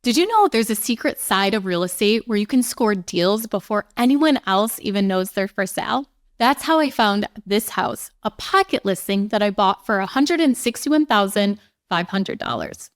Did you know there's a secret side of real estate where you can score deals before anyone else even knows they're for sale? That's how I found this house, a pocket listing that I bought for $161,500.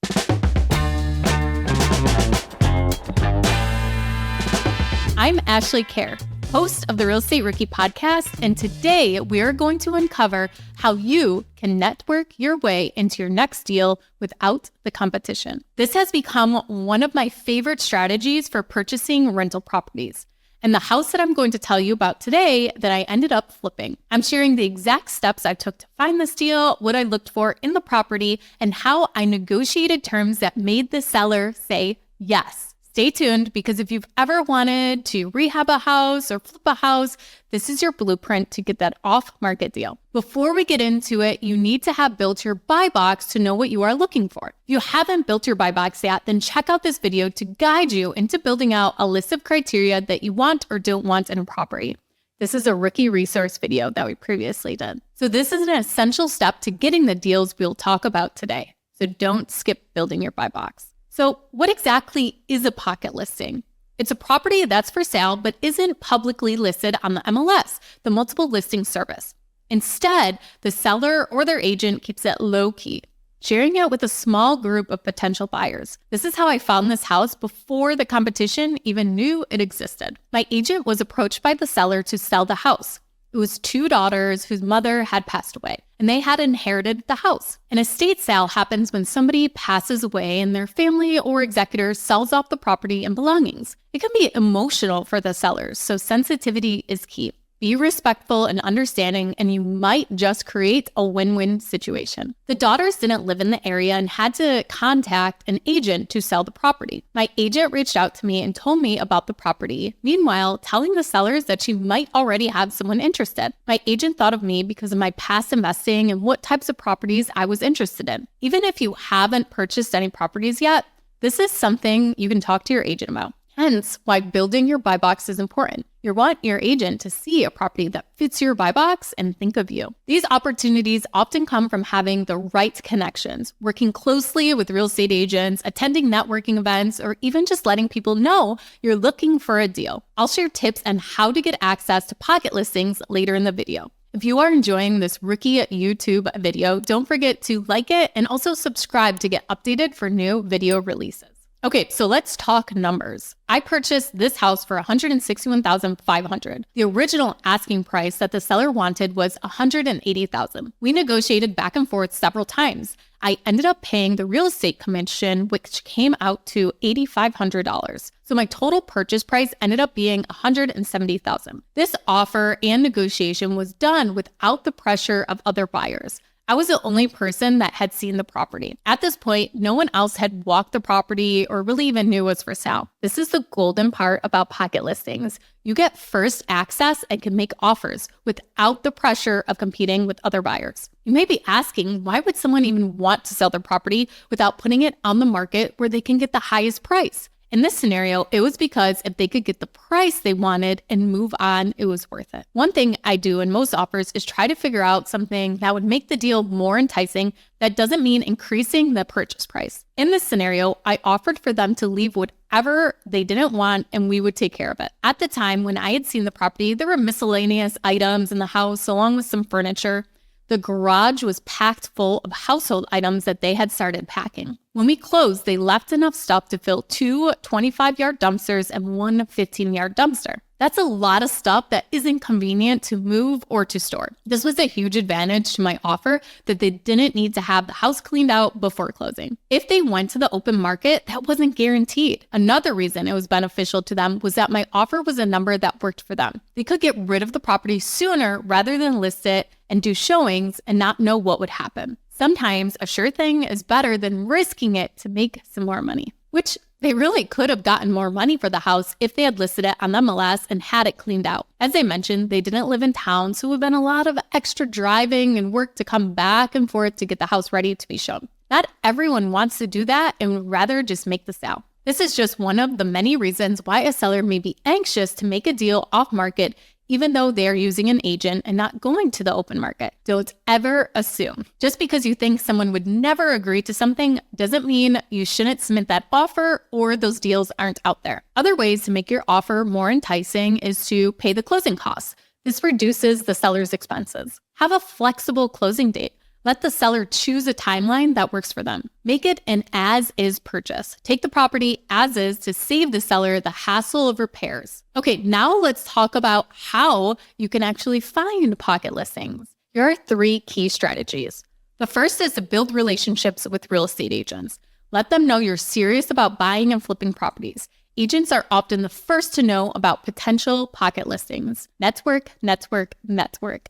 I'm Ashley Kerr, host of the Real Estate Rookie podcast, and today we are going to uncover how you can network your way into your next deal without the competition. This has become one of my favorite strategies for purchasing rental properties. And the house that I'm going to tell you about today that I ended up flipping. I'm sharing the exact steps I took to find this deal, what I looked for in the property, and how I negotiated terms that made the seller say yes. Stay tuned, because if you've ever wanted to rehab a house or flip a house, this is your blueprint to get that off-market deal. Before we get into it, you need to have built your buy box to know what you are looking for. If you haven't built your buy box yet, then check out this video to guide you into building out a list of criteria that you want or don't want in a property. This is a rookie resource video that we previously did. So this is an essential step to getting the deals we'll talk about today. So don't skip building your buy box. So what exactly is a pocket listing? It's a property that's for sale but isn't publicly listed on the MLS, the multiple listing service. Instead, the seller or their agent keeps it low-key, sharing it with a small group of potential buyers. This is how I found this house before the competition even knew it existed. My agent was approached by the seller to sell the house. It was two daughters whose mother had passed away, and they had inherited the house. An estate sale happens when somebody passes away and their family or executor sells off the property and belongings. It can be emotional for the sellers, so sensitivity is key. Be respectful and understanding, and you might just create a win-win situation. The daughters didn't live in the area and had to contact an agent to sell the property. My agent reached out to me and told me about the property, meanwhile telling the sellers that she might already have someone interested. My agent thought of me because of my past investing and what types of properties I was interested in. Even if you haven't purchased any properties yet, this is something you can talk to your agent about. Hence why building your buy box is important. You want your agent to see a property that fits your buy box and think of you. These opportunities often come from having the right connections, working closely with real estate agents, attending networking events, or even just letting people know you're looking for a deal. I'll share tips on how to get access to pocket listings later in the video. If you are enjoying this rookie YouTube video, don't forget to like it and also subscribe to get updated for new video releases. Okay, so let's talk numbers. I purchased this house for $161,500. The original asking price that the seller wanted was $180,000. We negotiated back and forth several times. I ended up paying the real estate commission, which came out to $8,500. So my total purchase price ended up being $170,000. This offer and negotiation was done without the pressure of other buyers. I was the only person that had seen the property. At this point, no one else had walked the property or really even knew it was for sale. This is the golden part about pocket listings. You get first access and can make offers without the pressure of competing with other buyers. You may be asking, why would someone even want to sell their property without putting it on the market where they can get the highest price? In this scenario, it was because if they could get the price they wanted and move on, it was worth it. One thing I do in most offers is try to figure out something that would make the deal more enticing that doesn't mean increasing the purchase price. In this scenario, I offered for them to leave whatever they didn't want and we would take care of it. At the time when I had seen the property, there were miscellaneous items in the house along with some furniture. The garage was packed full of household items that they had started packing. When we closed, they left enough stuff to fill two 25-yard dumpsters and one 15-yard dumpster. That's a lot of stuff that isn't convenient to move or to store. This was a huge advantage to my offer that they didn't need to have the house cleaned out before closing. If they went to the open market, that wasn't guaranteed. Another reason it was beneficial to them was that my offer was a number that worked for them. They could get rid of the property sooner rather than list it and do showings and not know what would happen. Sometimes a sure thing is better than risking it to make some more money, which they really could have gotten more money for the house if they had listed it on the MLS and had it cleaned out. As I mentioned, they didn't live in town, so it would have been a lot of extra driving and work to come back and forth to get the house ready to be shown. Not everyone wants to do that and would rather just make the sale. This is just one of the many reasons why a seller may be anxious to make a deal off market even though they are using an agent and not going to the open market. Don't ever assume. Just because you think someone would never agree to something doesn't mean you shouldn't submit that offer or those deals aren't out there. Other ways to make your offer more enticing is to pay the closing costs. This reduces the seller's expenses. Have a flexible closing date. Let the seller choose a timeline that works for them. Make it an as-is purchase. Take the property as is to save the seller the hassle of repairs. Okay, now let's talk about how you can actually find pocket listings. Here are 3 key strategies. The first is to build relationships with real estate agents. Let them know you're serious about buying and flipping properties. Agents are often the first to know about potential pocket listings. Network.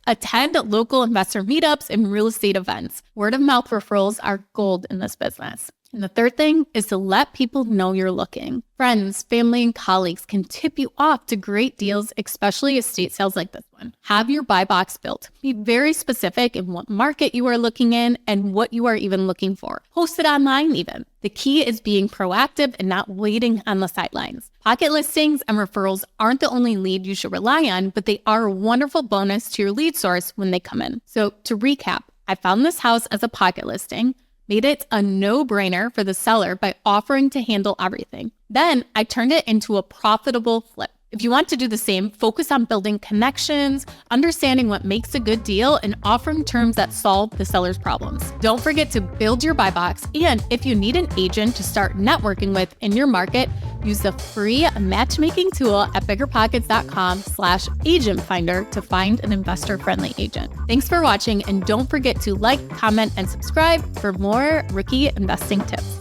Attend local investor meetups and real estate events. Word of mouth referrals are gold in this business. And the third thing is to let people know you're looking. Friends, family, and colleagues can tip you off to great deals, especially estate sales like this one. Have your buy box built. Be very specific in what market you are looking in and what you are even looking for. Post it online even. The key is being proactive and not waiting on the sidelines. Pocket listings and referrals aren't the only lead you should rely on, but they are a wonderful bonus to your lead source when they come in. So to recap, I found this house as a pocket listing, made it a no-brainer for the seller by offering to handle everything. Then I turned it into a profitable flip. If you want to do the same, focus on building connections, understanding what makes a good deal, and offering terms that solve the seller's problems. Don't forget to build your buy box, and if you need an agent to start networking with in your market, use the free matchmaking tool at BiggerPockets.com/agent finder to find an investor-friendly agent. Thanks for watching, and don't forget to like, comment, and subscribe for more rookie investing tips.